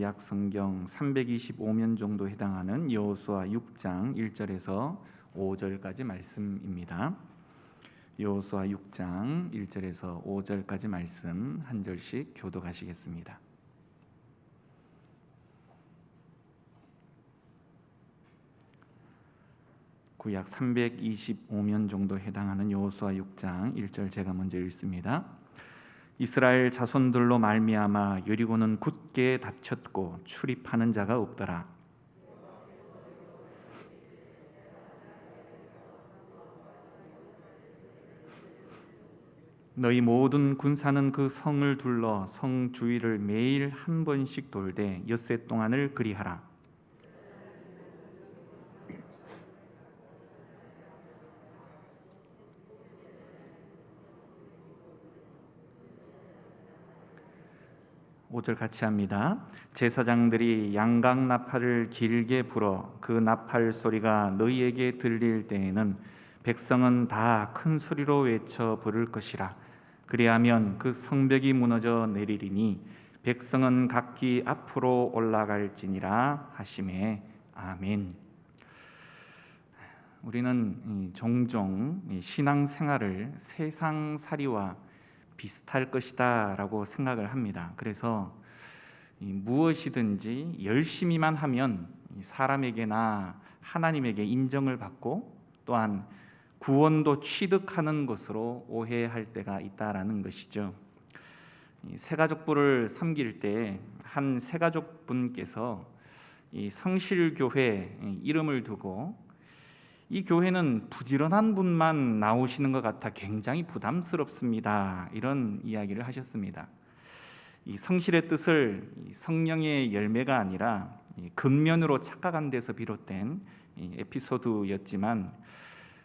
약 성경 325면 정도 해당하는 여호수아 6장 1절에서 5절까지 말씀입니다. 여호수아 6장 1절에서 5절까지 말씀 한 절씩 교독하시겠습니다. 구약 325면 정도 해당하는 여호수아 6장 1절 제가 먼저 읽습니다. 이스라엘 자손들로 말미암아 여리고는 굳게 닫혔고 출입하는 자가 없더라. 너희 모든 군사는 그 성을 둘러 성 주위를 매일 한 번씩 돌되 엿새 동안을 그리하라. 오절 같이 합니다. 제사장들이 양각 나팔을 길게 불어 그 나팔 소리가 너희에게 들릴 때에는 백성은 다 큰 소리로 외쳐 부를 것이라. 그리하면 그 성벽이 무너져 내리리니 백성은 각기 앞으로 올라갈지니라 하시매. 아멘. 우리는 종종 신앙생활을 세상살이와 비슷할 것이다 라고 생각을 합니다. 그래서 무엇이든지 열심히만 하면 사람에게나 하나님에게 인정을 받고 또한 구원도 취득하는 것으로 오해할 때가 있다라는 것이죠. 새가족부를 섬길 때 한 새가족분께서 이 성실교회 이름을 두고 이 교회는 부지런한 분만 나오시는 것 같아 굉장히 부담스럽습니다. 이런 이야기를 하셨습니다. 이 성실의 뜻을 성령의 열매가 아니라 근면으로 착각한 데서 비롯된 에피소드였지만,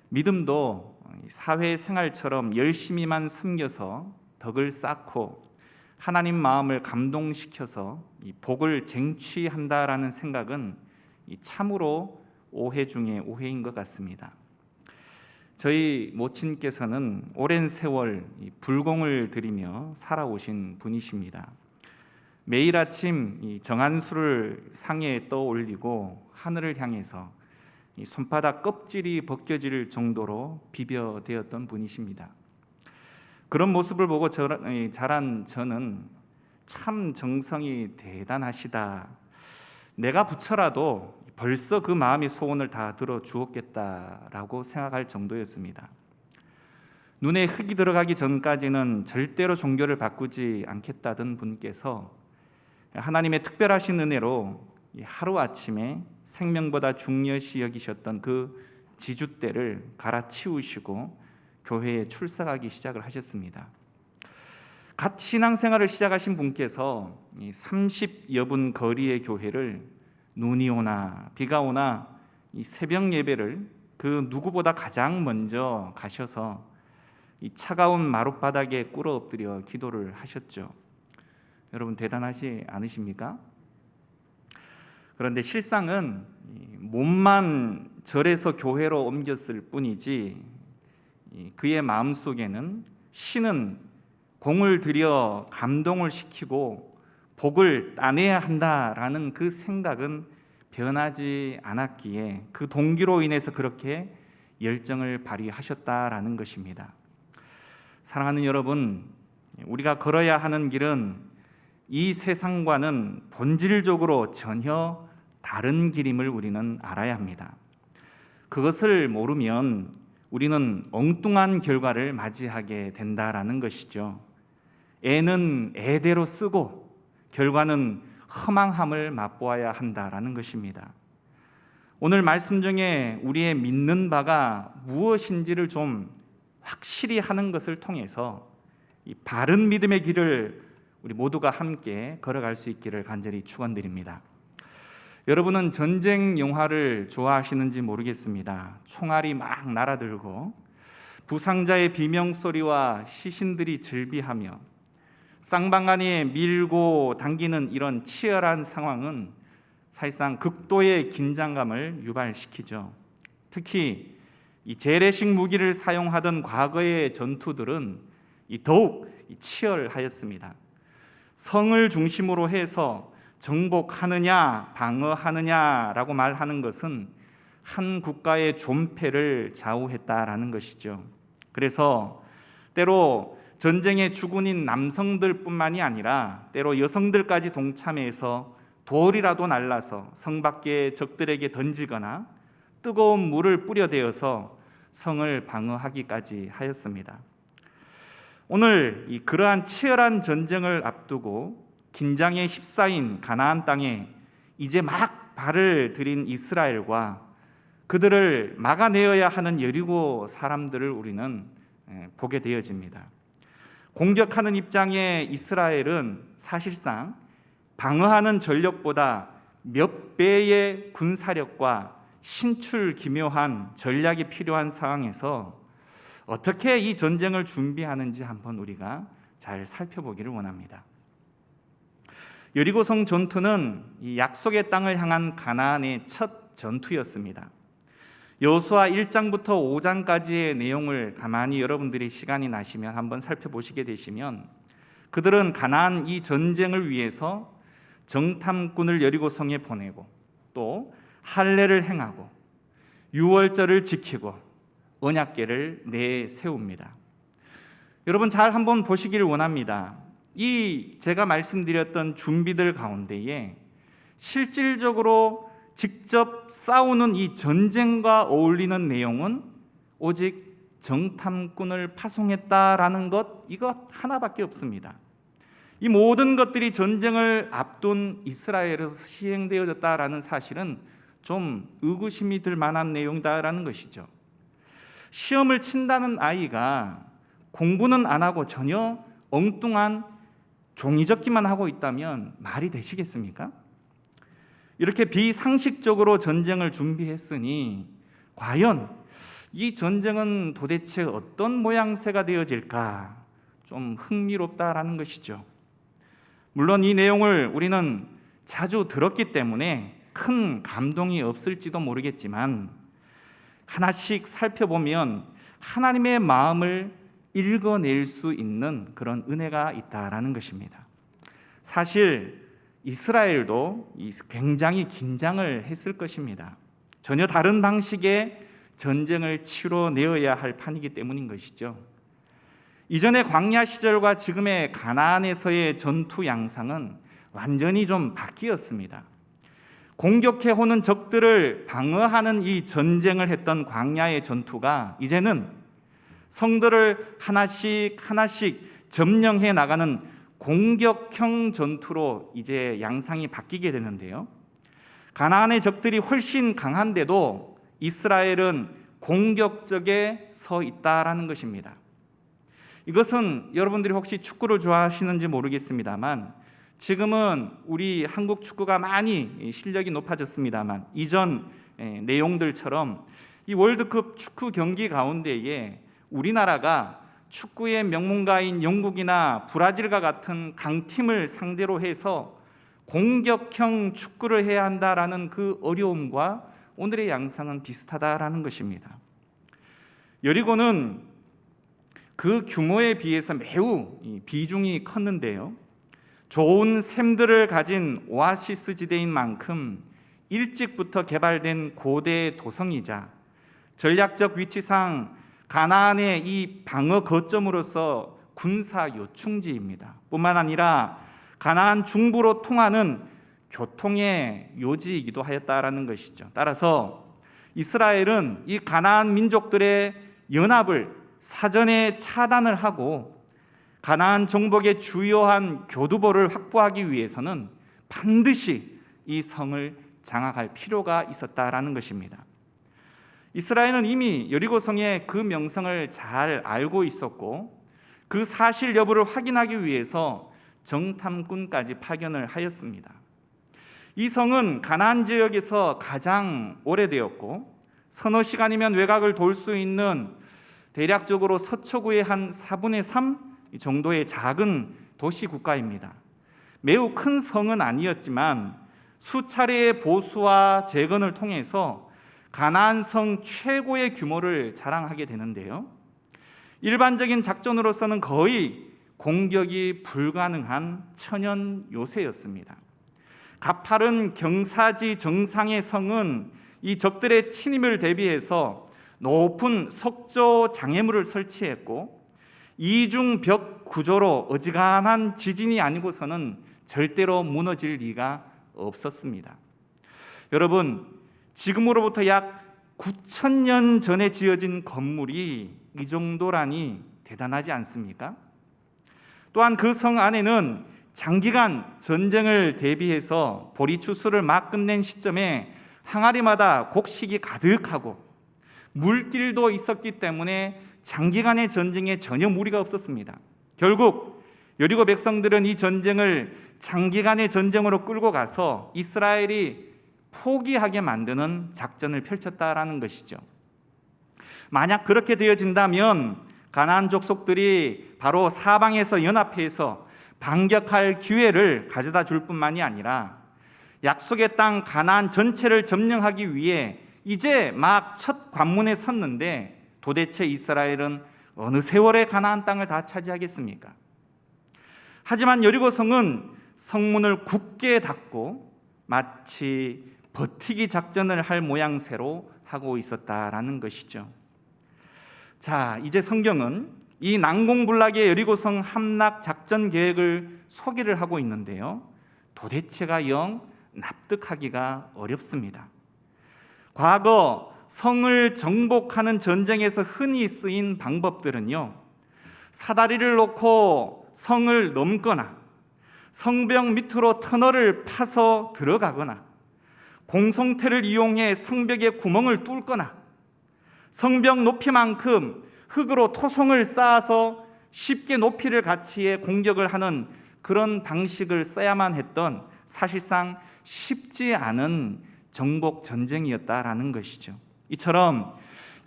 믿음도 사회생활처럼 열심히만 섬겨서 덕을 쌓고 하나님 마음을 감동시켜서 복을 쟁취한다라는 생각은 참으로 오해 중에 오해인 것 같습니다. 저희 모친께서는 오랜 세월 불공을 들이며 살아오신 분이십니다. 매일 아침 정한수를 상에 떠올리고 하늘을 향해서 손바닥 껍질이 벗겨질 정도로 비벼대었던 분이십니다. 그런 모습을 보고 자란 저는 참 정성이 대단하시다, 내가 부처라도 벌써 그 마음의 소원을 다 들어주었겠다라고 생각할 정도였습니다. 눈에 흙이 들어가기 전까지는 절대로 종교를 바꾸지 않겠다던 분께서 하나님의 특별하신 은혜로 하루아침에 생명보다 중요시 여기셨던 그 지주대를 갈아치우시고 교회에 출석하기 시작을 하셨습니다. 갓 신앙생활을 시작하신 분께서 30여 분 거리의 교회를 눈이 오나 비가 오나 이 새벽 예배를 그 누구보다 가장 먼저 가셔서 이 차가운 마룻바닥에 꿇어 엎드려 기도를 하셨죠. 여러분 대단하지 않으십니까? 그런데 실상은 몸만 절에서 교회로 옮겼을 뿐이지 그의 마음속에는 신은 공을 들여 감동을 시키고 복을 따내야 한다라는 그 생각은 변하지 않았기에 그 동기로 인해서 그렇게 열정을 발휘하셨다라는 것입니다. 사랑하는 여러분, 우리가 걸어야 하는 길은 이 세상과는 본질적으로 전혀 다른 길임을 우리는 알아야 합니다. 그것을 모르면 우리는 엉뚱한 결과를 맞이하게 된다라는 것이죠. 애는 애대로 쓰고 결과는 허망함을 맛보아야 한다라는 것입니다. 오늘 말씀 중에 우리의 믿는 바가 무엇인지를 좀 확실히 하는 것을 통해서 이 바른 믿음의 길을 우리 모두가 함께 걸어갈 수 있기를 간절히 축원드립니다. 여러분은 전쟁 영화를 좋아하시는지 모르겠습니다. 총알이 막 날아들고 부상자의 비명소리와 시신들이 즐비하며 쌍방간에 밀고 당기는 이런 치열한 상황은 사실상 극도의 긴장감을 유발시키죠. 특히 이 재래식 무기를 사용하던 과거의 전투들은 더욱 치열하였습니다. 성을 중심으로 해서 정복하느냐 방어하느냐라고 말하는 것은 한 국가의 존폐를 좌우했다라는 것이죠. 그래서 때로 전쟁의 주군인 남성들뿐만이 아니라 때로 여성들까지 동참해서 돌이라도 날라서 성 밖의 적들에게 던지거나 뜨거운 물을 뿌려대어서 성을 방어하기까지 하였습니다. 오늘 그러한 치열한 전쟁을 앞두고 긴장에 휩싸인 가나안 땅에 이제 막 발을 들인 이스라엘과 그들을 막아내어야 하는 여리고 사람들을 우리는 보게 되어집니다. 공격하는 입장의 이스라엘은 사실상 방어하는 전력보다 몇 배의 군사력과 신출기묘한 전략이 필요한 상황에서 어떻게 이 전쟁을 준비하는지 한번 우리가 잘 살펴보기를 원합니다. 여리고성 전투는 이 약속의 땅을 향한 가나안의 첫 전투였습니다. 여호수아 1장부터 5장까지의 내용을 가만히 여러분들이 시간이 나시면 한번 살펴보시게 되시면 그들은 가나안 이 전쟁을 위해서 정탐꾼을 여리고성에 보내고 또 할례를 행하고 유월절을 지키고 언약궤를 내세웁니다. 여러분 잘 한번 보시기를 원합니다. 이 제가 말씀드렸던 준비들 가운데에 실질적으로 직접 싸우는 이 전쟁과 어울리는 내용은 오직 정탐꾼을 파송했다라는 것, 이것 하나밖에 없습니다. 이 모든 것들이 전쟁을 앞둔 이스라엘에서 시행되어졌다라는 사실은 좀 의구심이 들 만한 내용이다라는 것이죠. 시험을 친다는 아이가 공부는 안 하고 전혀 엉뚱한 종이접기만 하고 있다면 말이 되시겠습니까? 이렇게 비상식적으로 전쟁을 준비했으니 과연 이 전쟁은 도대체 어떤 모양새가 되어질까 좀 흥미롭다라는 것이죠. 물론 이 내용을 우리는 자주 들었기 때문에 큰 감동이 없을지도 모르겠지만 하나씩 살펴보면 하나님의 마음을 읽어낼 수 있는 그런 은혜가 있다라는 것입니다. 사실 이스라엘도 굉장히 긴장을 했을 것입니다. 전혀 다른 방식의 전쟁을 치러내어야 할 판이기 때문인 것이죠. 이전의 광야 시절과 지금의 가나안에서의 전투 양상은 완전히 좀 바뀌었습니다. 공격해오는 적들을 방어하는 이 전쟁을 했던 광야의 전투가 이제는 성들을 하나씩 점령해 나가는 공격형 전투로 이제 양상이 바뀌게 되는데요. 가나안의 적들이 훨씬 강한데도 이스라엘은 공격적에 서 있다라는 것입니다. 이것은 여러분들이 혹시 축구를 좋아하시는지 모르겠습니다만 지금은 우리 한국 축구가 많이 실력이 높아졌습니다만 이전 내용들처럼 이 월드컵 축구 경기 가운데에 우리나라가 축구의 명문가인 영국이나 브라질과 같은 강팀을 상대로 해서 공격형 축구를 해야 한다라는 그 어려움과 오늘의 양상은 비슷하다라는 것입니다. 여리고는 그 규모에 비해서 매우 비중이 컸는데요. 좋은 샘들을 가진 오아시스 지대인 만큼 일찍부터 개발된 고대 도성이자 전략적 위치상 가나안의 이 방어 거점으로서 군사 요충지입니다. 뿐만 아니라 가나안 중부로 통하는 교통의 요지이기도 하였다라는 것이죠. 따라서 이스라엘은 이 가나안 민족들의 연합을 사전에 차단을 하고 가나안 정복의 주요한 교두보를 확보하기 위해서는 반드시 이 성을 장악할 필요가 있었다라는 것입니다. 이스라엘은 이미 여리고성의 그 명성을 잘 알고 있었고 그 사실 여부를 확인하기 위해서 정탐꾼까지 파견을 하였습니다. 이 성은 가나안 지역에서 가장 오래되었고 서너 시간이면 외곽을 돌 수 있는 대략적으로 서초구의 한 4분의 3 정도의 작은 도시 국가입니다. 매우 큰 성은 아니었지만 수차례의 보수와 재건을 통해서 가나안 성 최고의 규모를 자랑하게 되는데요. 일반적인 작전으로서는 거의 공격이 불가능한 천연 요새였습니다. 가파른 경사지 정상의 성은 이 적들의 침입을 대비해서 높은 석조 장애물을 설치했고, 이중벽 구조로 어지간한 지진이 아니고서는 절대로 무너질 리가 없었습니다. 여러분, 지금으로부터 약 9,000년 전에 지어진 건물이 이 정도라니 대단하지 않습니까? 또한 그 성 안에는 장기간 전쟁을 대비해서 보리추수를 막 끝낸 시점에 항아리마다 곡식이 가득하고 물길도 있었기 때문에 장기간의 전쟁에 전혀 무리가 없었습니다. 결국 여리고 백성들은 이 전쟁을 장기간의 전쟁으로 끌고 가서 이스라엘이 포기하게 만드는 작전을 펼쳤다라는 것이죠. 만약 그렇게 되어진다면 가나안 족속들이 바로 사방에서 연합해서 반격할 기회를 가져다 줄 뿐만이 아니라 약속의 땅 가나안 전체를 점령하기 위해 이제 막 첫 관문에 섰는데, 도대체 이스라엘은 어느 세월에 가나안 땅을 다 차지하겠습니까? 하지만 여리고성은 성문을 굳게 닫고 마치 버티기 작전을 할 모양새로 하고 있었다라는 것이죠. 자, 이제 성경은 이 난공불락의 여리고성 함락 작전 계획을 소개를 하고 있는데요, 도대체가 영 납득하기가 어렵습니다. 과거 성을 정복하는 전쟁에서 흔히 쓰인 방법들은요, 사다리를 놓고 성을 넘거나 성벽 밑으로 터널을 파서 들어가거나 공성태를 이용해 성벽에 구멍을 뚫거나 성벽 높이만큼 흙으로 토성을 쌓아서 쉽게 높이를 같이해 공격을 하는 그런 방식을 써야만 했던, 사실상 쉽지 않은 정복 전쟁이었다라는 것이죠. 이처럼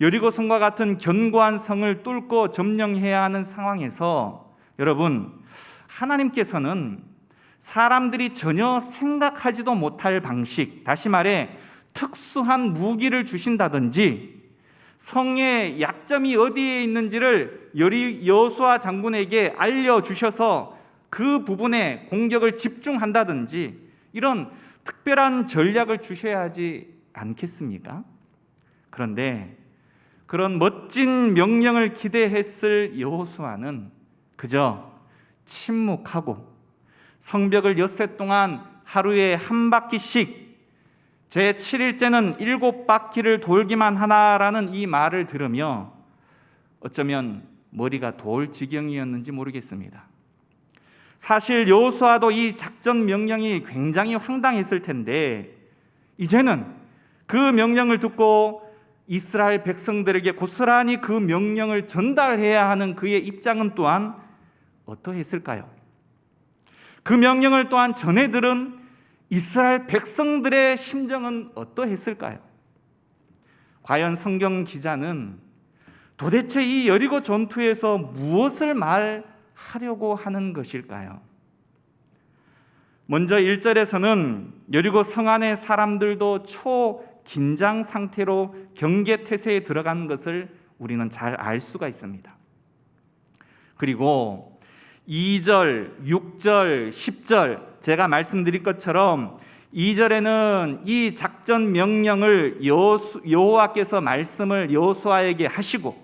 여리고성과 같은 견고한 성을 뚫고 점령해야 하는 상황에서 여러분, 하나님께서는 사람들이 전혀 생각하지도 못할 방식, 다시 말해 특수한 무기를 주신다든지 성의 약점이 어디에 있는지를 여호수아 장군에게 알려주셔서 그 부분에 공격을 집중한다든지 이런 특별한 전략을 주셔야 하지 않겠습니까? 그런데 그런 멋진 명령을 기대했을 여호수아는 그저 침묵하고 성벽을 엿새 동안 하루에 한 바퀴씩, 제 7일째는 7바퀴를 돌기만 하나라는 이 말을 들으며 어쩌면 머리가 돌 지경이었는지 모르겠습니다. 사실 여호수아도 이 작전 명령이 굉장히 황당했을 텐데, 이제는 그 명령을 듣고 이스라엘 백성들에게 고스란히 그 명령을 전달해야 하는 그의 입장은 또한 어떠했을까요? 그 명령을 또한 전해 들은 이스라엘 백성들의 심정은 어떠했을까요? 과연 성경 기자는 도대체 이 여리고 전투에서 무엇을 말하려고 하는 것일까요? 먼저 1절에서는 여리고 성 안의 사람들도 초긴장 상태로 경계태세에 들어간 것을 우리는 잘 알 수가 있습니다. 그리고 2절, 6절, 10절, 제가 말씀드린 것처럼 2절에는 이 작전 명령을 여호와께서 말씀을 여호수아에게 하시고,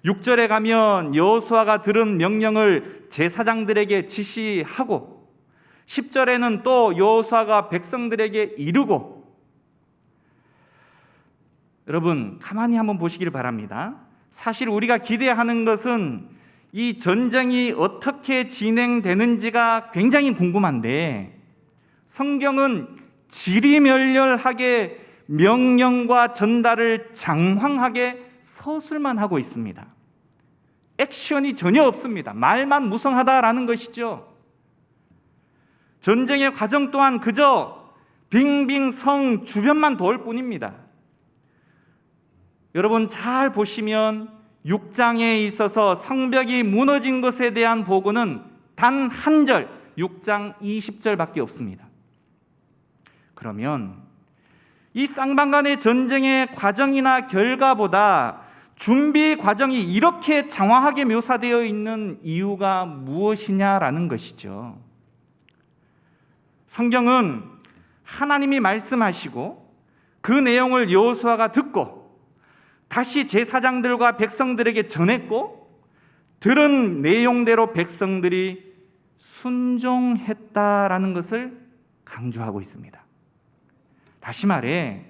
6절에 가면 여호수아가 들은 명령을 제사장들에게 지시하고, 10절에는 또 여호수아가 백성들에게 이르고. 여러분, 가만히 한번 보시기를 바랍니다. 사실 우리가 기대하는 것은 이 전쟁이 어떻게 진행되는지가 굉장히 궁금한데, 성경은 지리멸렬하게 명령과 전달을 장황하게 서술만 하고 있습니다. 액션이 전혀 없습니다. 말만 무성하다라는 것이죠. 전쟁의 과정 또한 그저 빙빙 성 주변만 돌 뿐입니다. 여러분 잘 보시면 6장에 있어서 성벽이 무너진 것에 대한 보고는 단 한 절, 6장 20절밖에 없습니다. 그러면 이 쌍방간의 전쟁의 과정이나 결과보다 준비 과정이 이렇게 장황하게 묘사되어 있는 이유가 무엇이냐라는 것이죠. 성경은 하나님이 말씀하시고 그 내용을 여호수아가 듣고 다시 제사장들과 백성들에게 전했고 들은 내용대로 백성들이 순종했다라는 것을 강조하고 있습니다. 다시 말해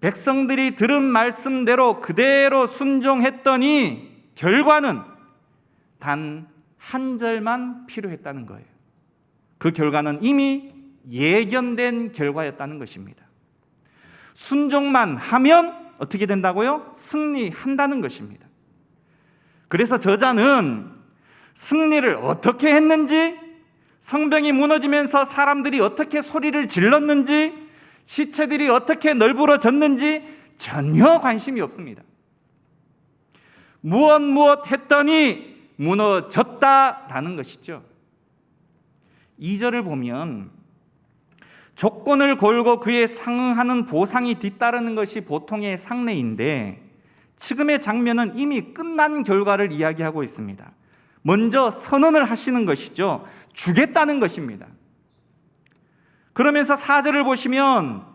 백성들이 들은 말씀대로 그대로 순종했더니 결과는 단 한 절만 필요했다는 거예요. 그 결과는 이미 예견된 결과였다는 것입니다. 순종만 하면 어떻게 된다고요? 승리한다는 것입니다. 그래서 저자는 승리를 어떻게 했는지, 성벽이 무너지면서 사람들이 어떻게 소리를 질렀는지, 시체들이 어떻게 널브러졌는지 전혀 관심이 없습니다. 무엇 했더니 무너졌다라는 것이죠. 2절을 보면 조건을 걸고 그에 상응하는 보상이 뒤따르는 것이 보통의 상례인데 지금의 장면은 이미 끝난 결과를 이야기하고 있습니다. 먼저 선언을 하시는 것이죠. 주겠다는 것입니다. 그러면서 4절을 보시면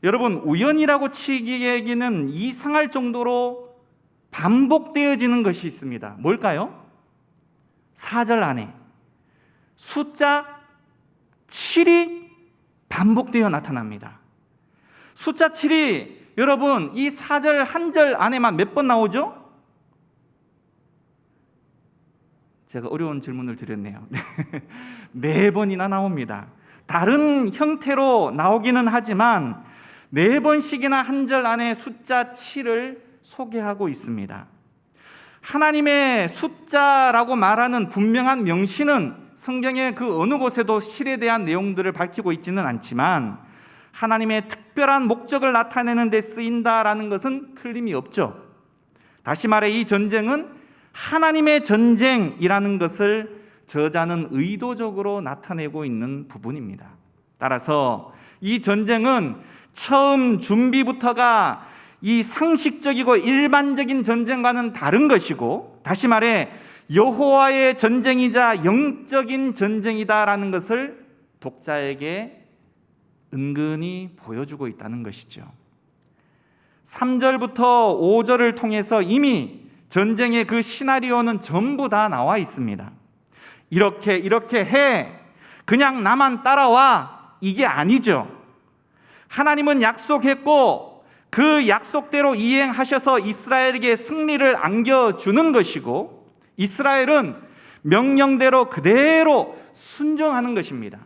여러분 우연이라고 치기에는 이상할 정도로 반복되어지는 것이 있습니다. 뭘까요? 4절 안에 숫자 7이 반복되어 나타납니다. 숫자 7이 여러분 이 4절 한 절 안에만 몇 번 나오죠? 제가 어려운 질문을 드렸네요. 4번이나 나옵니다. 다른 형태로 나오기는 하지만 4번씩이나 한 절 안에 숫자 7을 소개하고 있습니다. 하나님의 숫자라고 말하는 분명한 명시는 성경의 그 어느 곳에도 실에 대한 내용들을 밝히고 있지는 않지만 하나님의 특별한 목적을 나타내는 데 쓰인다라는 것은 틀림이 없죠. 다시 말해 이 전쟁은 하나님의 전쟁이라는 것을 저자는 의도적으로 나타내고 있는 부분입니다. 따라서 이 전쟁은 처음 준비부터가 이 상식적이고 일반적인 전쟁과는 다른 것이고 다시 말해 여호와의 전쟁이자 영적인 전쟁이다라는 것을 독자에게 은근히 보여주고 있다는 것이죠. 3절부터 5절을 통해서 이미 전쟁의 그 시나리오는 전부 다 나와 있습니다. 이렇게 해 그냥 나만 따라와 이게 아니죠. 하나님은 약속했고 그 약속대로 이행하셔서 이스라엘에게 승리를 안겨주는 것이고 이스라엘은 명령대로 그대로 순종하는 것입니다.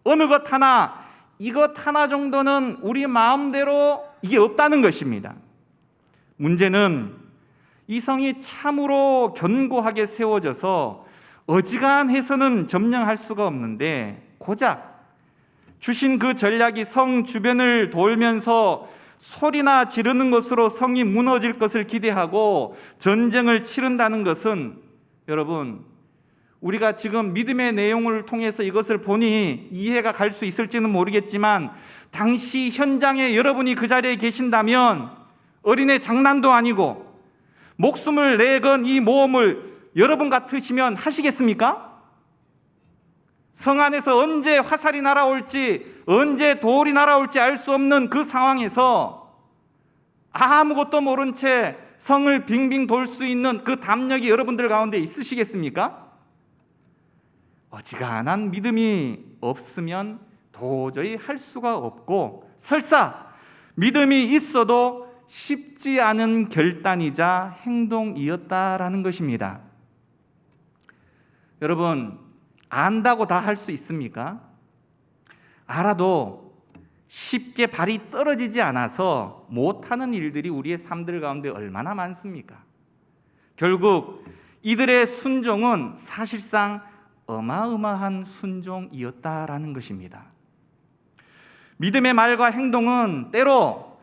어느 것 하나 이것 하나 정도는 우리 마음대로 이게 없다는 것입니다. 문제는 이 성이 참으로 견고하게 세워져서 어지간해서는 점령할 수가 없는데 고작 주신 그 전략이 성 주변을 돌면서 소리나 지르는 것으로 성이 무너질 것을 기대하고 전쟁을 치른다는 것은 여러분 우리가 지금 믿음의 내용을 통해서 이것을 보니 이해가 갈 수 있을지는 모르겠지만 당시 현장에 여러분이 그 자리에 계신다면 어린애 장난도 아니고 목숨을 내건 이 모험을 여러분 같으시면 하시겠습니까? 성 안에서 언제 화살이 날아올지 언제 돌이 날아올지 알 수 없는 그 상황에서 아무것도 모른 채 성을 빙빙 돌 수 있는 그 담력이 여러분들 가운데 있으시겠습니까? 어지간한 믿음이 없으면 도저히 할 수가 없고 설사 믿음이 있어도 쉽지 않은 결단이자 행동이었다라는 것입니다. 여러분 안다고 다 할 수 있습니까? 알아도 쉽게 발이 떨어지지 않아서 못하는 일들이 우리의 삶들 가운데 얼마나 많습니까? 결국 이들의 순종은 사실상 어마어마한 순종이었다라는 것입니다. 믿음의 말과 행동은 때로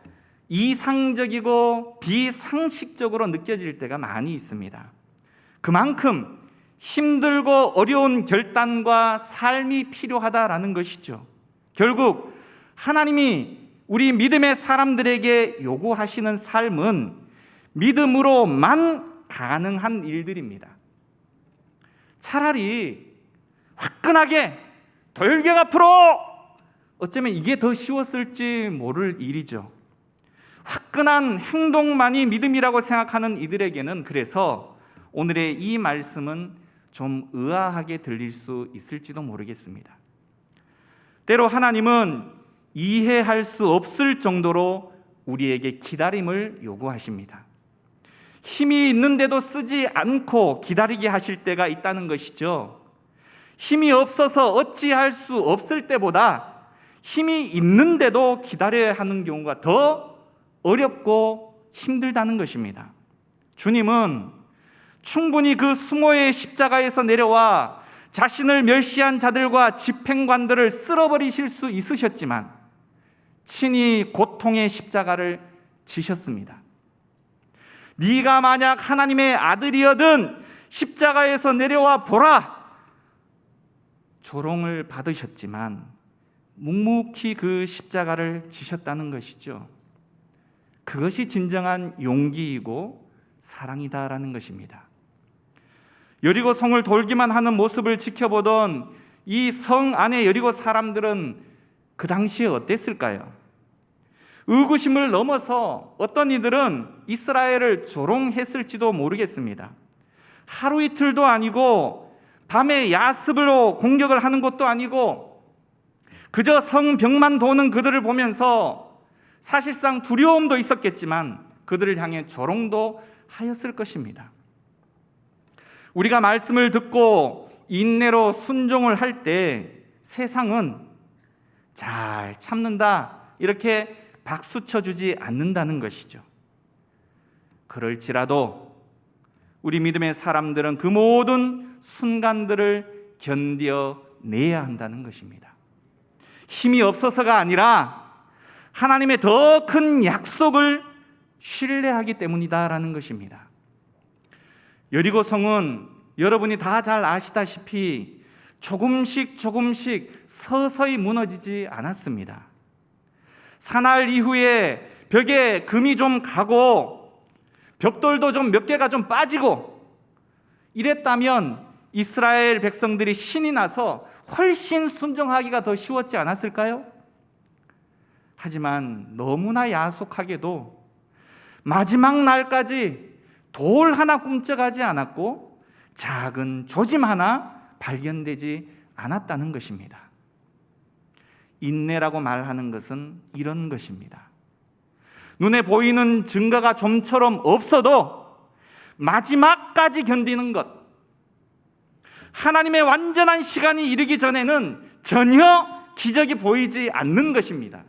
이상적이고 비상식적으로 느껴질 때가 많이 있습니다. 그만큼 힘들고 어려운 결단과 삶이 필요하다라는 것이죠. 결국 하나님이 우리 믿음의 사람들에게 요구하시는 삶은 믿음으로만 가능한 일들입니다. 차라리 화끈하게 돌격 앞으로 어쩌면 이게 더 쉬웠을지 모를 일이죠. 화끈한 행동만이 믿음이라고 생각하는 이들에게는 그래서 오늘의 이 말씀은 좀 의아하게 들릴 수 있을지도 모르겠습니다. 때로 하나님은 이해할 수 없을 정도로 우리에게 기다림을 요구하십니다. 힘이 있는데도 쓰지 않고 기다리게 하실 때가 있다는 것이죠. 힘이 없어서 어찌할 수 없을 때보다 힘이 있는데도 기다려야 하는 경우가 더 어렵고 힘들다는 것입니다. 주님은 충분히 그 수모의 십자가에서 내려와 자신을 멸시한 자들과 집행관들을 쓸어버리실 수 있으셨지만 친히 고통의 십자가를 지셨습니다. 네가 만약 하나님의 아들이어든 십자가에서 내려와 보라, 조롱을 받으셨지만 묵묵히 그 십자가를 지셨다는 것이죠. 그것이 진정한 용기이고 사랑이다라는 것입니다. 여리고 성을 돌기만 하는 모습을 지켜보던 이 성 안의 여리고 사람들은 그 당시에 어땠을까요? 의구심을 넘어서 어떤 이들은 이스라엘을 조롱했을지도 모르겠습니다. 하루 이틀도 아니고 밤에 야습으로 공격을 하는 것도 아니고 그저 성벽만 도는 그들을 보면서 사실상 두려움도 있었겠지만 그들을 향해 조롱도 하였을 것입니다. 우리가 말씀을 듣고 인내로 순종을 할 때 세상은 잘 참는다 이렇게 박수 쳐주지 않는다는 것이죠. 그럴지라도 우리 믿음의 사람들은 그 모든 순간들을 견뎌내야 한다는 것입니다. 힘이 없어서가 아니라 하나님의 더 큰 약속을 신뢰하기 때문이다라는 것입니다. 여리고 성은 여러분이 다 잘 아시다시피 조금씩 서서히 무너지지 않았습니다. 사날 이후에 벽에 금이 좀 가고 벽돌도 좀 몇 개가 좀 빠지고 이랬다면 이스라엘 백성들이 신이 나서 훨씬 순종하기가 더 쉬웠지 않았을까요? 하지만 너무나 야속하게도 마지막 날까지 돌 하나 꿈쩍하지 않았고 작은 조짐 하나 발견되지 않았다는 것입니다. 인내라고 말하는 것은 이런 것입니다. 눈에 보이는 증거가 좀처럼 없어도 마지막까지 견디는 것, 하나님의 완전한 시간이 이르기 전에는 전혀 기적이 보이지 않는 것입니다.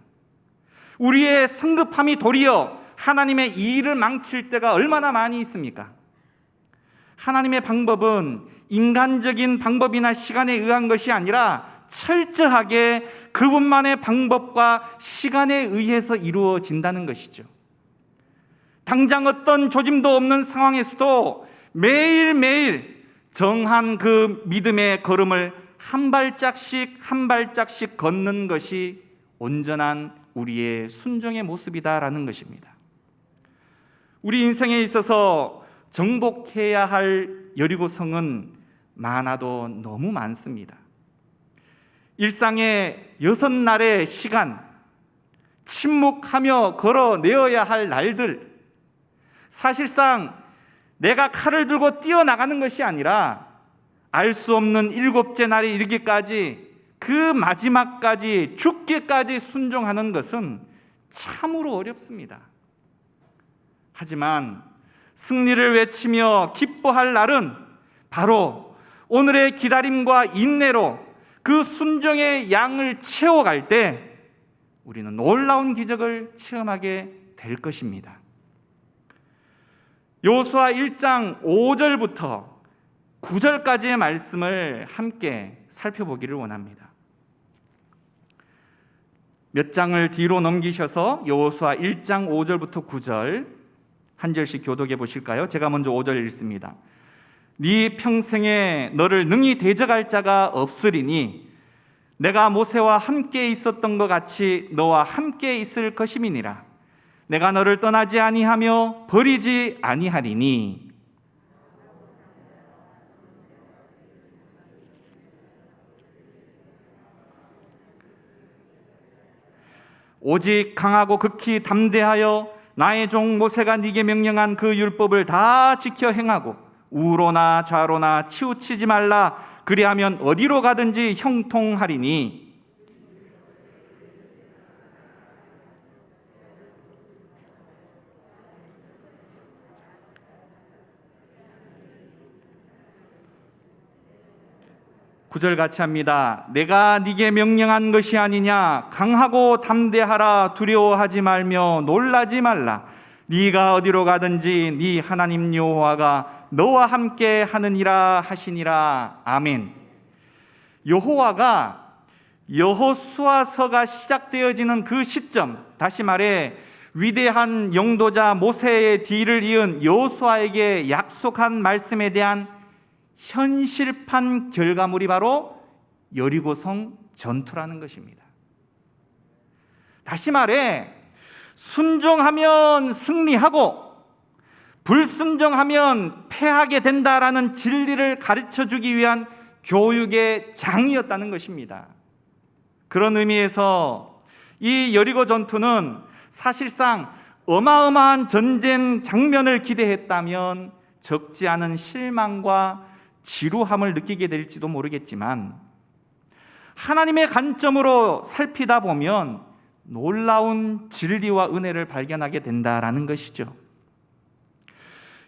우리의 성급함이 도리어 하나님의 이 일을 망칠 때가 얼마나 많이 있습니까? 하나님의 방법은 인간적인 방법이나 시간에 의한 것이 아니라 철저하게 그분만의 방법과 시간에 의해서 이루어진다는 것이죠. 당장 어떤 조짐도 없는 상황에서도 매일매일 정한 그 믿음의 걸음을 한 발짝씩 걷는 것이 온전한 우리의 순종의 모습이다라는 것입니다. 우리 인생에 있어서 정복해야 할 여리고성은 많아도 너무 많습니다. 일상의 6날의 시간, 침묵하며 걸어내어야 할 날들, 사실상 내가 칼을 들고 뛰어나가는 것이 아니라 알 수 없는 7째 날이 이르기까지 그 마지막까지 죽기까지 순종하는 것은 참으로 어렵습니다. 하지만 승리를 외치며 기뻐할 날은 바로 오늘의 기다림과 인내로 그 순종의 양을 채워갈 때 우리는 놀라운 기적을 체험하게 될 것입니다. 여호수아 1장 5절부터 9절까지의 말씀을 함께 살펴보기를 원합니다. 몇 장을 뒤로 넘기셔서 여호수아 1장 5절부터 9절 한 절씩 교독해 보실까요? 제가 먼저 5절 읽습니다. 네 평생에 너를 능히 대적할 자가 없으리니 내가 모세와 함께 있었던 것 같이 너와 함께 있을 것임이니라. 내가 너를 떠나지 아니하며 버리지 아니하리니. 오직 강하고 극히 담대하여 나의 종 모세가 네게 명령한 그 율법을 다 지켜 행하고 우로나 좌로나 치우치지 말라. 그리하면 어디로 가든지 형통하리니. 구절 같이 합니다. 내가 네게 명령한 것이 아니냐. 강하고 담대하라. 두려워하지 말며 놀라지 말라. 네가 어디로 가든지 네 하나님 여호와가 너와 함께 하느니라 하시니라. 아멘. 여호와가 여호수아서가 시작되어지는 그 시점, 다시 말해 위대한 영도자 모세의 뒤를 이은 여호수아에게 약속한 말씀에 대한 현실판 결과물이 바로 여리고성 전투라는 것입니다. 다시 말해 순종하면 승리하고 불순종하면 패하게 된다라는 진리를 가르쳐주기 위한 교육의 장이었다는 것입니다. 그런 의미에서 이 여리고 전투는 사실상 어마어마한 전쟁 장면을 기대했다면 적지 않은 실망과 지루함을 느끼게 될지도 모르겠지만, 하나님의 관점으로 살피다 보면 놀라운 진리와 은혜를 발견하게 된다라는 것이죠.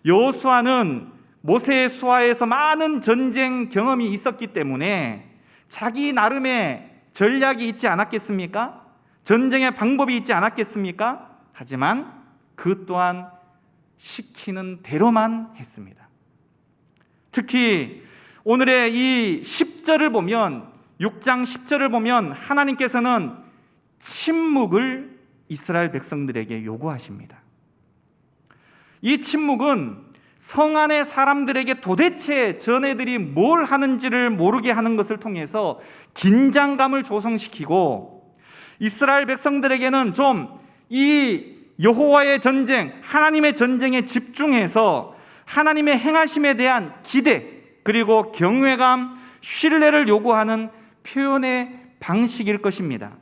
여호수아는 모세의 수하에서 많은 전쟁 경험이 있었기 때문에 자기 나름의 전략이 있지 않았겠습니까? 전쟁의 방법이 있지 않았겠습니까? 하지만 그 또한 시키는 대로만 했습니다. 특히 오늘의 이 10절을 보면, 6장 10절을 보면 하나님께서는 침묵을 이스라엘 백성들에게 요구하십니다. 이 침묵은 성 안의 사람들에게 도대체 전애들이 뭘 하는지를 모르게 하는 것을 통해서 긴장감을 조성시키고, 이스라엘 백성들에게는 좀 이 여호와의 전쟁, 하나님의 전쟁에 집중해서 하나님의 행하심에 대한 기대, 그리고 경외감, 신뢰를 요구하는 표현의 방식일 것입니다.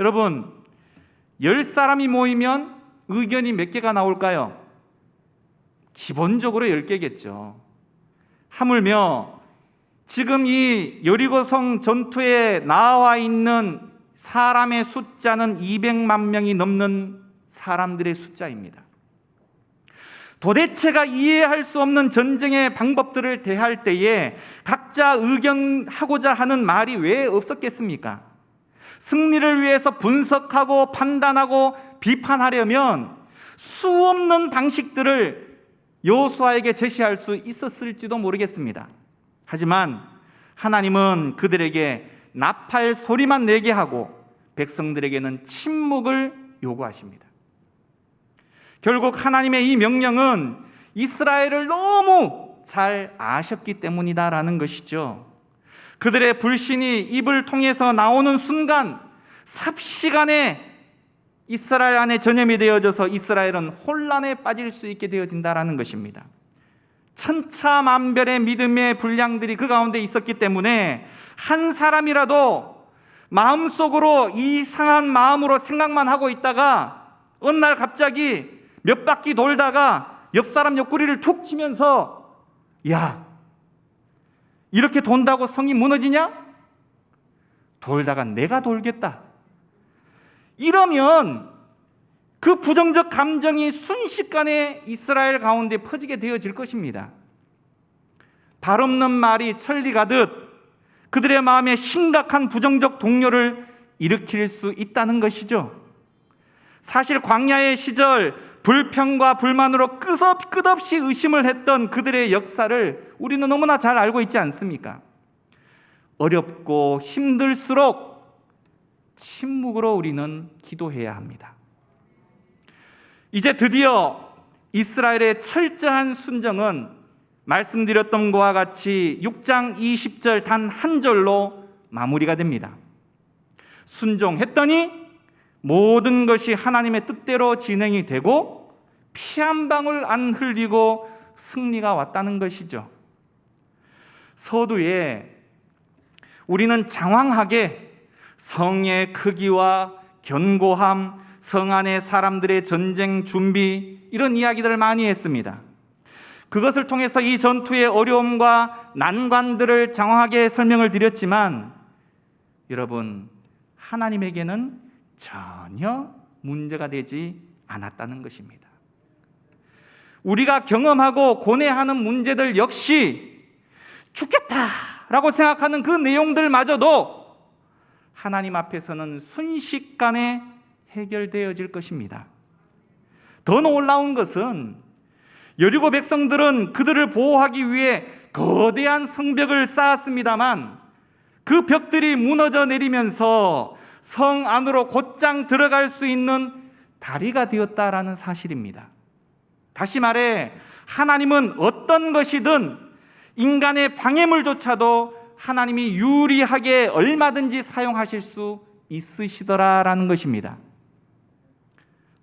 여러분, 10사람이 모이면 의견이 몇 개가 나올까요? 기본적으로 10개겠죠. 하물며 지금 이 여리고성 전투에 나와 있는 사람의 숫자는 200만 명이 넘는 사람들의 숫자입니다. 도대체가 이해할 수 없는 전쟁의 방법들을 대할 때에 각자 의견하고자 하는 말이 왜 없었겠습니까? 승리를 위해서 분석하고 판단하고 비판하려면 수없는 방식들을 여호수아에게 제시할 수 있었을지도 모르겠습니다. 하지만 하나님은 그들에게 나팔 소리만 내게 하고 백성들에게는 침묵을 요구하십니다. 결국 하나님의 이 명령은 이스라엘을 너무 잘 아셨기 때문이다라는 것이죠. 그들의 불신이 입을 통해서 나오는 순간 삽시간에 이스라엘 안에 전염이 되어져서 이스라엘은 혼란에 빠질 수 있게 되어진다라는 것입니다. 천차만별의 믿음의 분량들이 그 가운데 있었기 때문에 한 사람이라도 마음속으로 이상한 마음으로 생각만 하고 있다가 어느 날 갑자기 몇 바퀴 돌다가 옆 사람 옆구리를 툭 치면서, 야, 이렇게 돈다고 성이 무너지냐? 돌다가 내가 돌겠다. 이러면 그 부정적 감정이 순식간에 이스라엘 가운데 퍼지게 되어질 것입니다. 발 없는 말이 천리 가듯 그들의 마음에 심각한 부정적 동요를 일으킬 수 있다는 것이죠. 사실 광야의 시절 불평과 불만으로 끝없이 의심을 했던 그들의 역사를 우리는 너무나 잘 알고 있지 않습니까? 어렵고 힘들수록 침묵으로 우리는 기도해야 합니다. 이제 드디어 이스라엘의 철저한 순종은 말씀드렸던 것과 같이 6장 20절 단 한 절로 마무리가 됩니다. 순종했더니 모든 것이 하나님의 뜻대로 진행이 되고 피 한 방울 안 흘리고 승리가 왔다는 것이죠. 서두에 우리는 장황하게 성의 크기와 견고함, 성 안의 사람들의 전쟁 준비, 이런 이야기들을 많이 했습니다. 그것을 통해서 이 전투의 어려움과 난관들을 장황하게 설명을 드렸지만, 여러분, 하나님에게는 전혀 문제가 되지 않았다는 것입니다. 우리가 경험하고 고뇌하는 문제들 역시 죽겠다라고 생각하는 그 내용들마저도 하나님 앞에서는 순식간에 해결되어질 것입니다. 더 놀라운 것은 여리고 백성들은 그들을 보호하기 위해 거대한 성벽을 쌓았습니다만 그 벽들이 무너져 내리면서 성 안으로 곧장 들어갈 수 있는 다리가 되었다라는 사실입니다. 다시 말해, 하나님은 어떤 것이든 인간의 방해물조차도 하나님이 유리하게 얼마든지 사용하실 수 있으시더라라는 것입니다.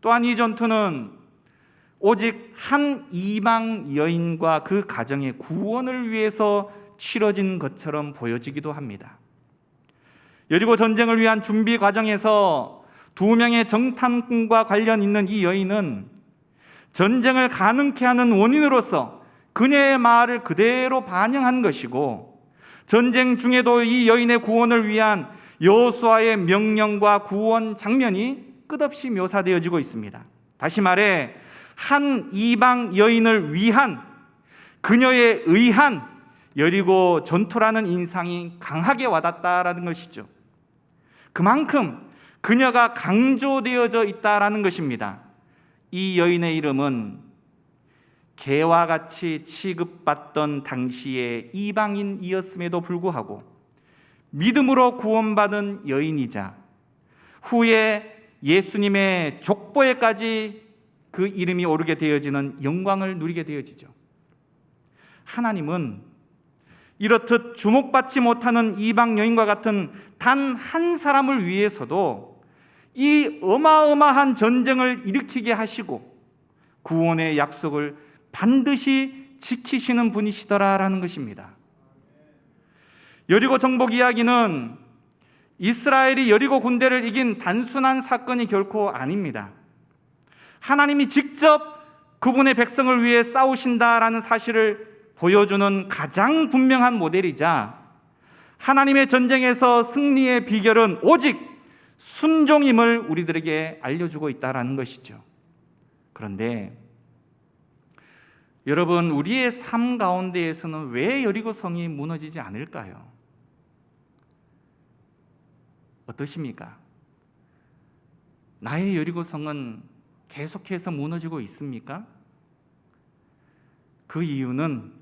또한 이 전투는 오직 한 이방 여인과 그 가정의 구원을 위해서 치러진 것처럼 보여지기도 합니다. 여리고 전쟁을 위한 준비 과정에서 2명의 정탐꾼과 관련 있는 이 여인은 전쟁을 가능케 하는 원인으로서 그녀의 말을 그대로 반영한 것이고, 전쟁 중에도 이 여인의 구원을 위한 여호수아의 명령과 구원 장면이 끝없이 묘사되어지고 있습니다. 다시 말해, 한 이방 여인을 위한, 그녀에 의한 여리고 전투라는 인상이 강하게 와닿았다라는 것이죠. 그만큼 그녀가 강조되어져 있다라는 것입니다. 이 여인의 이름은 개와 같이 취급받던 당시의 이방인이었음에도 불구하고 믿음으로 구원받은 여인이자 후에 예수님의 족보에까지 그 이름이 오르게 되어지는 영광을 누리게 되어지죠. 하나님은 이렇듯 주목받지 못하는 이방 여인과 같은 단 한 사람을 위해서도 이 어마어마한 전쟁을 일으키게 하시고 구원의 약속을 반드시 지키시는 분이시더라라는 것입니다. 여리고 정복 이야기는 이스라엘이 여리고 군대를 이긴 단순한 사건이 결코 아닙니다. 하나님이 직접 그분의 백성을 위해 싸우신다라는 사실을 보여주는 가장 분명한 모델이자, 하나님의 전쟁에서 승리의 비결은 오직 순종임을 우리들에게 알려주고 있다는 것이죠. 그런데 여러분, 우리의 삶 가운데에서는 왜 여리고 성이 무너지지 않을까요? 어떠십니까? 나의 여리고 성은 계속해서 무너지고 있습니까? 그 이유는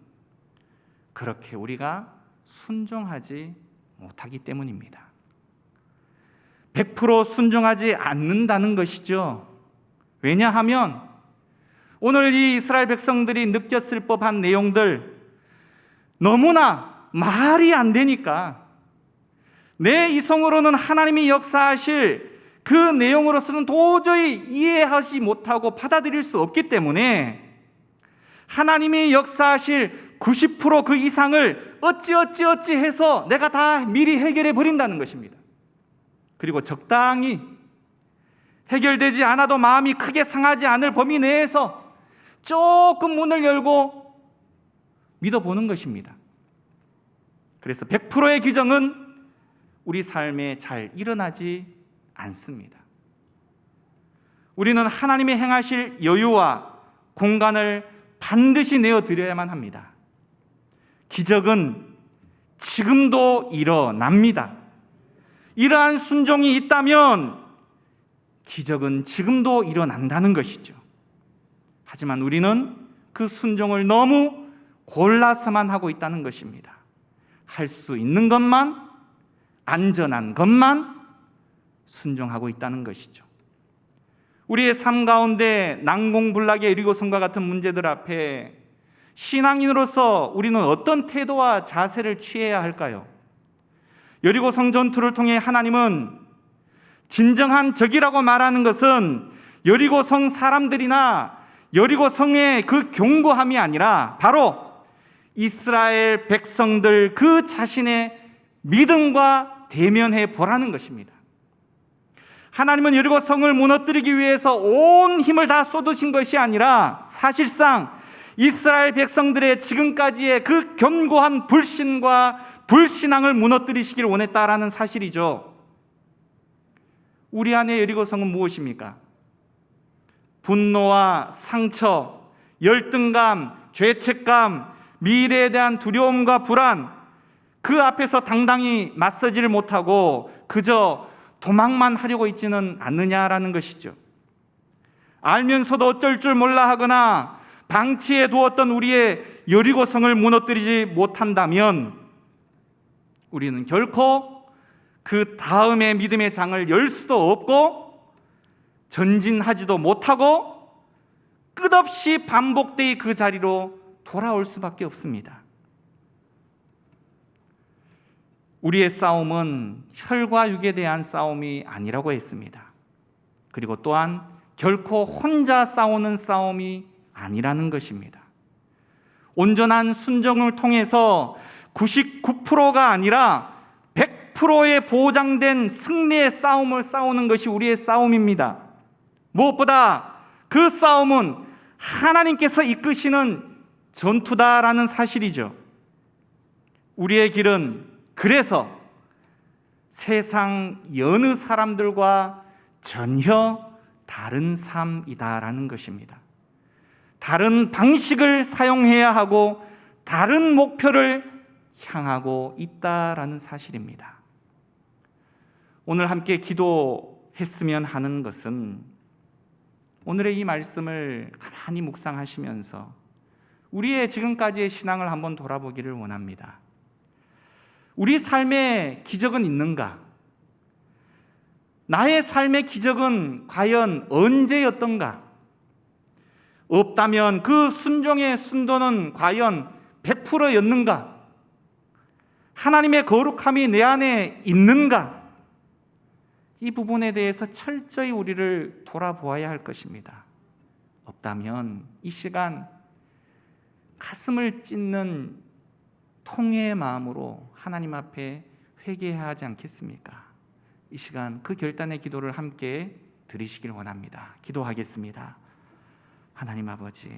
그렇게 우리가 순종하지 못하기 때문입니다. 100% 순종하지 않는다는 것이죠. 왜냐하면 오늘 이 이스라엘 백성들이 느꼈을 법한 내용들, 너무나 말이 안 되니까, 내 이성으로는 하나님이 역사하실 그 내용으로서는 도저히 이해하지 못하고 받아들일 수 없기 때문에 하나님이 역사하실 90% 그 이상을 어찌 해서 내가 다 미리 해결해 버린다는 것입니다. 그리고 적당히 해결되지 않아도 마음이 크게 상하지 않을 범위 내에서 조금 문을 열고 믿어보는 것입니다. 그래서 100%의 규정은 우리 삶에 잘 일어나지 않습니다. 우리는 하나님이 행하실 여유와 공간을 반드시 내어드려야만 합니다. 기적은 지금도 일어납니다. 이러한 순종이 있다면 기적은 지금도 일어난다는 것이죠. 하지만 우리는 그 순종을 너무 골라서만 하고 있다는 것입니다. 할 수 있는 것만, 안전한 것만 순종하고 있다는 것이죠. 우리의 삶 가운데 난공불락의 여리고성과 같은 문제들 앞에 신앙인으로서 우리는 어떤 태도와 자세를 취해야 할까요? 여리고성 전투를 통해 하나님은 진정한 적이라고 말하는 것은 여리고성 사람들이나 여리고성의 그 견고함이 아니라 바로 이스라엘 백성들 그 자신의 믿음과 대면해 보라는 것입니다. 하나님은 여리고 성을 무너뜨리기 위해서 온 힘을 다 쏟으신 것이 아니라 사실상 이스라엘 백성들의 지금까지의 그 견고한 불신과 불신앙을 무너뜨리시길 원했다라는 사실이죠. 우리 안에 여리고 성은 무엇입니까? 분노와 상처, 열등감, 죄책감, 미래에 대한 두려움과 불안, 그 앞에서 당당히 맞서지를 못하고 그저 도망만 하려고 있지는 않느냐라는 것이죠. 알면서도 어쩔 줄 몰라 하거나 방치해 두었던 우리의 여리고성을 무너뜨리지 못한다면 우리는 결코 그 다음의 믿음의 장을 열 수도 없고 전진하지도 못하고 끝없이 반복되이 그 자리로 돌아올 수밖에 없습니다. 우리의 싸움은 혈과 육에 대한 싸움이 아니라고 했습니다. 그리고 또한 결코 혼자 싸우는 싸움이 아니라는 것입니다. 온전한 순종을 통해서 99%가 아니라 100%의 보장된 승리의 싸움을 싸우는 것이 우리의 싸움입니다. 무엇보다 그 싸움은 하나님께서 이끄시는 전투다라는 사실이죠. 우리의 길은 그래서 세상 여느 사람들과 전혀 다른 삶이다라는 것입니다. 다른 방식을 사용해야 하고 다른 목표를 향하고 있다라는 사실입니다. 오늘 함께 기도했으면 하는 것은 오늘의 이 말씀을 가만히 묵상하시면서 우리의 지금까지의 신앙을 한번 돌아보기를 원합니다. 우리 삶에 기적은 있는가? 나의 삶의 기적은 과연 언제였던가? 없다면 그 순종의 순도는 과연 100%였는가? 하나님의 거룩함이 내 안에 있는가? 이 부분에 대해서 철저히 우리를 돌아보아야 할 것입니다. 없다면 이 시간 가슴을 찢는 통회의 마음으로 하나님 앞에 회개해야 하지 않겠습니까? 이 시간 그 결단의 기도를 함께 드리시길 원합니다. 기도하겠습니다. 하나님 아버지,